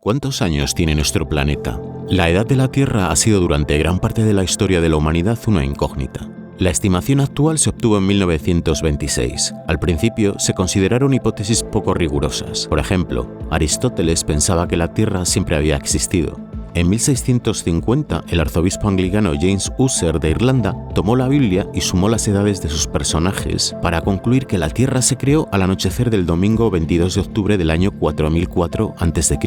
¿Cuántos años tiene nuestro planeta? La edad de la Tierra ha sido durante gran parte de la historia de la humanidad una incógnita. La estimación actual se obtuvo en 1926. Al principio se consideraron hipótesis poco rigurosas. Por ejemplo, Aristóteles pensaba que la Tierra siempre había existido. En 1650, el arzobispo anglicano James Ussher de Irlanda tomó la Biblia y sumó las edades de sus personajes para concluir que la Tierra se creó al anochecer del domingo 22 de octubre del año 4004 a.C.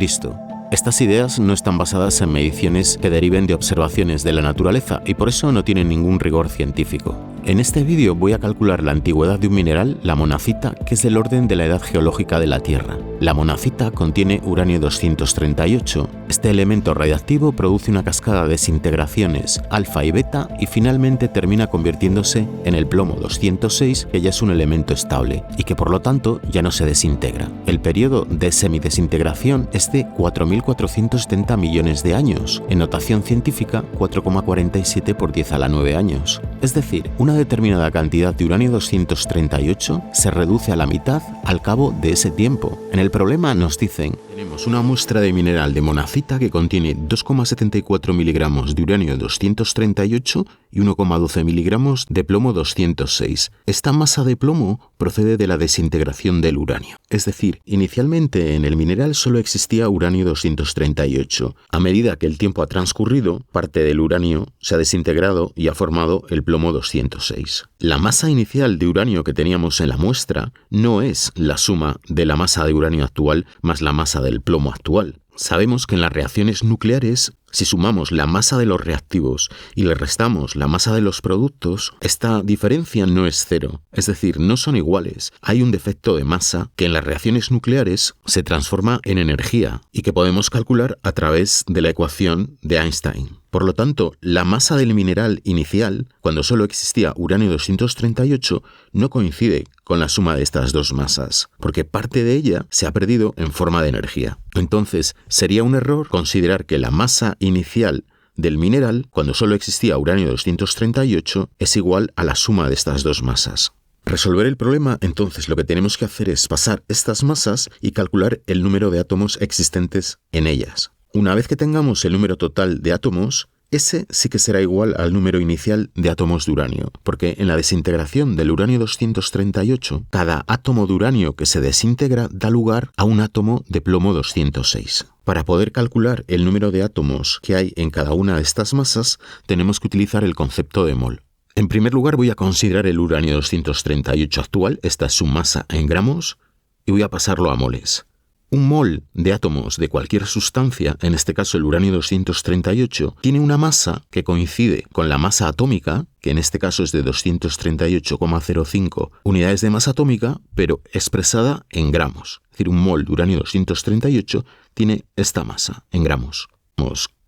Estas ideas no están basadas en mediciones que deriven de observaciones de la naturaleza y por eso no tienen ningún rigor científico. En este vídeo voy a calcular la antigüedad de un mineral, la monazita, que es del orden de la edad geológica de la Tierra. La monazita contiene uranio 238. Este elemento radiactivo produce una cascada de desintegraciones alfa y beta y finalmente termina convirtiéndose en el plomo 206, que ya es un elemento estable y que por lo tanto ya no se desintegra. El periodo de semidesintegración es de 4.470 millones de años, en notación científica 4,47 por 10 a la 9 años. Es decir, una determinada cantidad de uranio 238 se reduce a la mitad al cabo de ese tiempo. En el problema nos dicen: tenemos una muestra de mineral de monazita que contiene 2,74 miligramos de uranio 238 y 1,12 miligramos de plomo 206. Esta masa de plomo procede de la desintegración del uranio. Es decir, inicialmente en el mineral solo existía uranio 238. A medida que el tiempo ha transcurrido, parte del uranio se ha desintegrado y ha formado el plomo 206. La masa inicial de uranio que teníamos en la muestra no es la suma de la masa de uranio actual más la masa del plomo actual. Sabemos que en las reacciones nucleares, si sumamos la masa de los reactivos y le restamos la masa de los productos, esta diferencia no es cero, es decir, no son iguales. Hay un defecto de masa que en las reacciones nucleares se transforma en energía y que podemos calcular a través de la ecuación de Einstein. Por lo tanto, la masa del mineral inicial, cuando solo existía uranio 238, no coincide con la suma de estas dos masas, porque parte de ella se ha perdido en forma de energía. Entonces, sería un error considerar que la masa inicial del mineral, cuando solo existía uranio 238, es igual a la suma de estas dos masas. Resolver el problema, entonces, lo que tenemos que hacer es pasar estas masas y calcular el número de átomos existentes en ellas. Una vez que tengamos el número total de átomos, ese sí que será igual al número inicial de átomos de uranio, porque en la desintegración del uranio 238, cada átomo de uranio que se desintegra da lugar a un átomo de plomo 206. Para poder calcular el número de átomos que hay en cada una de estas masas, tenemos que utilizar el concepto de mol. En primer lugar, voy a considerar el uranio 238 actual, esta es su masa en gramos, y voy a pasarlo a moles. Un mol de átomos de cualquier sustancia, en este caso el uranio 238, tiene una masa que coincide con la masa atómica, que en este caso es de 238,05 unidades de masa atómica, pero expresada en gramos. Es decir, un mol de uranio 238 tiene esta masa en gramos.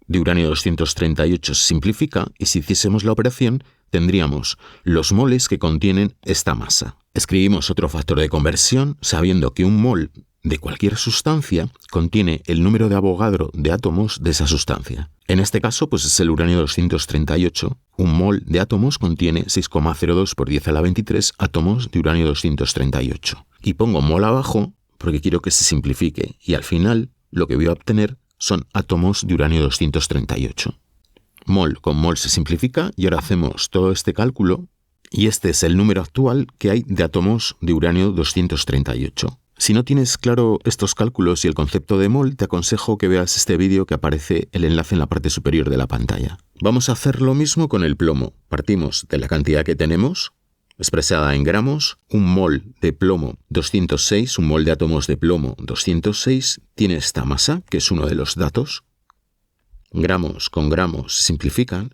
De uranio 238 se simplifica y si hiciésemos la operación tendríamos los moles que contienen esta masa. Escribimos otro factor de conversión sabiendo que un mol de cualquier sustancia contiene el número de Avogadro de átomos de esa sustancia. En este caso, pues es el uranio 238. Un mol de átomos contiene 6,02 por 10 a la 23 átomos de uranio 238. Y pongo mol abajo porque quiero que se simplifique y al final lo que voy a obtener son átomos de uranio 238. Mol con mol se simplifica y ahora hacemos todo este cálculo y este es el número actual que hay de átomos de uranio 238. Si no tienes claro estos cálculos y el concepto de mol, te aconsejo que veas este vídeo que aparece el enlace en la parte superior de la pantalla. Vamos a hacer lo mismo con el plomo. Partimos de la cantidad que tenemos, expresada en gramos. Un mol de plomo 206, un mol de átomos de plomo 206, tiene esta masa, que es uno de los datos. Gramos con gramos se simplifican.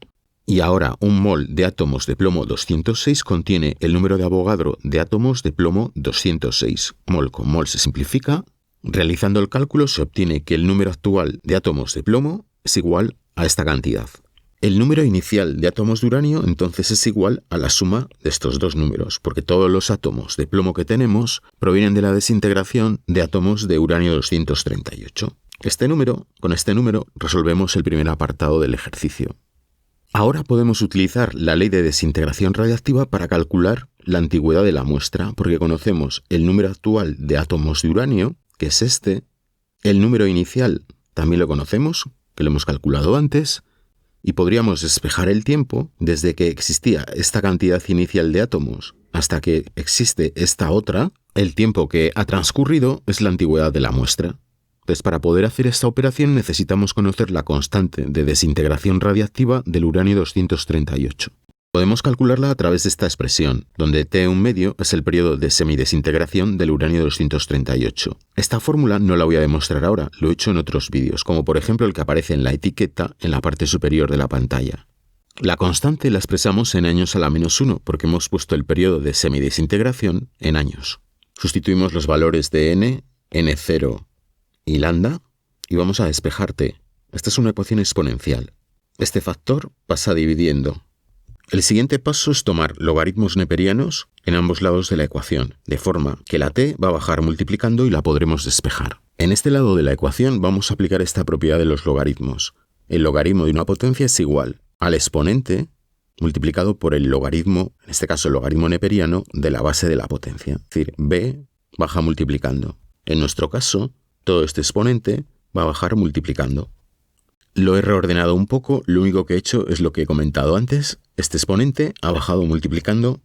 Y ahora un mol de átomos de plomo 206 contiene el número de Avogadro de átomos de plomo 206. Mol con mol se simplifica. Realizando el cálculo se obtiene que el número actual de átomos de plomo es igual a esta cantidad. El número inicial de átomos de uranio entonces es igual a la suma de estos dos números, porque todos los átomos de plomo que tenemos provienen de la desintegración de átomos de uranio 238. Con este número resolvemos el primer apartado del ejercicio. Ahora podemos utilizar la ley de desintegración radiactiva para calcular la antigüedad de la muestra, porque conocemos el número actual de átomos de uranio, que es este, el número inicial también lo conocemos, que lo hemos calculado antes, y podríamos despejar el tiempo desde que existía esta cantidad inicial de átomos hasta que existe esta otra. El tiempo que ha transcurrido es la antigüedad de la muestra. Entonces, para poder hacer esta operación necesitamos conocer la constante de desintegración radiactiva del uranio-238. Podemos calcularla a través de esta expresión, donde T1 es el periodo de semidesintegración del uranio-238. Esta fórmula no la voy a demostrar ahora, lo he hecho en otros vídeos, como por ejemplo el que aparece en la etiqueta en la parte superior de la pantalla. La constante la expresamos en años a la -1, porque hemos puesto el periodo de semidesintegración en años. Sustituimos los valores de n, n0 y lambda, y vamos a despejar t. Esta es una ecuación exponencial. Este factor pasa dividiendo. El siguiente paso es tomar logaritmos neperianos en ambos lados de la ecuación, de forma que la t va a bajar multiplicando y la podremos despejar. En este lado de la ecuación vamos a aplicar esta propiedad de los logaritmos. El logaritmo de una potencia es igual al exponente multiplicado por el logaritmo, en este caso el logaritmo neperiano, de la base de la potencia. Es decir, b baja multiplicando. En nuestro caso, todo este exponente va a bajar multiplicando. Lo he reordenado un poco, lo único que he hecho es lo que he comentado antes. Este exponente ha bajado multiplicando.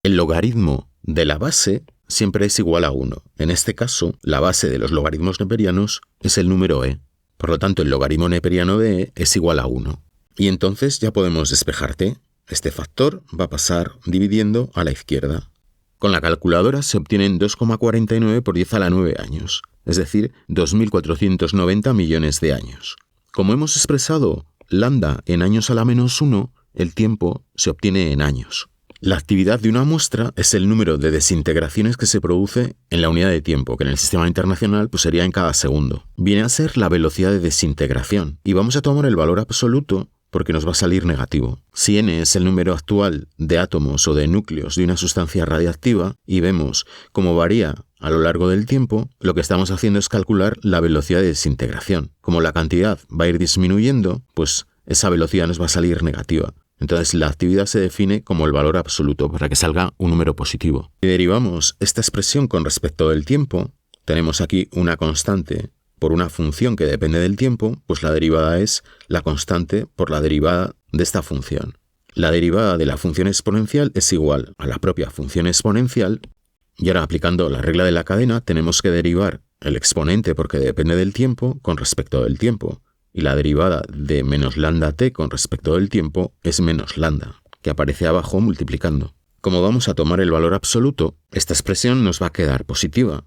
El logaritmo de la base siempre es igual a 1. En este caso, la base de los logaritmos neperianos es el número e. Por lo tanto, el logaritmo neperiano de e es igual a 1. Y entonces ya podemos despejar t. Este factor va a pasar dividiendo a la izquierda. Con la calculadora se obtienen 2,49 por 10 a la 9 años, es decir, 2.490 millones de años. Como hemos expresado lambda en años a la -1, el tiempo se obtiene en años. La actividad de una muestra es el número de desintegraciones que se produce en la unidad de tiempo, que en el sistema internacional pues sería en cada segundo. Viene a ser la velocidad de desintegración, y vamos a tomar el valor absoluto porque nos va a salir negativo. Si n es el número actual de átomos o de núcleos de una sustancia radiactiva y vemos cómo varía a lo largo del tiempo, lo que estamos haciendo es calcular la velocidad de desintegración. Como la cantidad va a ir disminuyendo, pues esa velocidad nos va a salir negativa. Entonces la actividad se define como el valor absoluto para que salga un número positivo. Si derivamos esta expresión con respecto del tiempo, tenemos aquí una constante por una función que depende del tiempo, pues la derivada es la constante por la derivada de esta función. La derivada de la función exponencial es igual a la propia función exponencial, y ahora aplicando la regla de la cadena tenemos que derivar el exponente porque depende del tiempo con respecto del tiempo, y la derivada de menos lambda t con respecto del tiempo es menos lambda, que aparece abajo multiplicando. Como vamos a tomar el valor absoluto, esta expresión nos va a quedar positiva.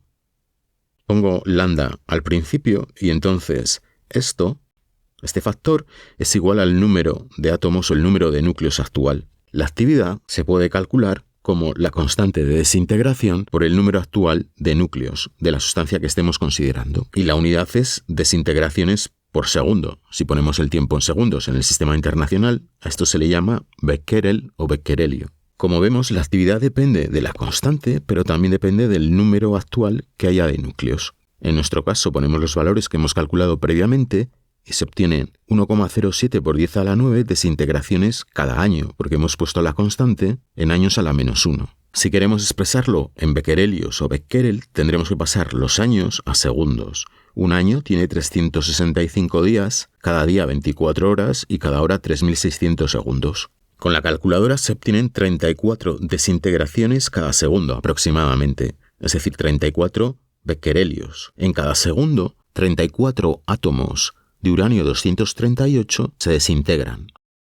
Pongo lambda al principio y entonces este factor es igual al número de átomos o el número de núcleos actual. La actividad se puede calcular como la constante de desintegración por el número actual de núcleos de la sustancia que estemos considerando. Y la unidad es desintegraciones por segundo. Si ponemos el tiempo en segundos en el sistema internacional, a esto se le llama becquerel o becquerelio. Como vemos, la actividad depende de la constante, pero también depende del número actual que haya de núcleos. En nuestro caso ponemos los valores que hemos calculado previamente y se obtienen 1,07 por 10 a la 9 desintegraciones cada año, porque hemos puesto la constante en años a la -1. Si queremos expresarlo en becquerelios o becquerel, tendremos que pasar los años a segundos. Un año tiene 365 días, cada día 24 horas y cada hora 3.600 segundos. Con la calculadora se obtienen 34 desintegraciones cada segundo aproximadamente, es decir, 34 becquerelios. En cada segundo, 34 átomos de uranio-238 se desintegran.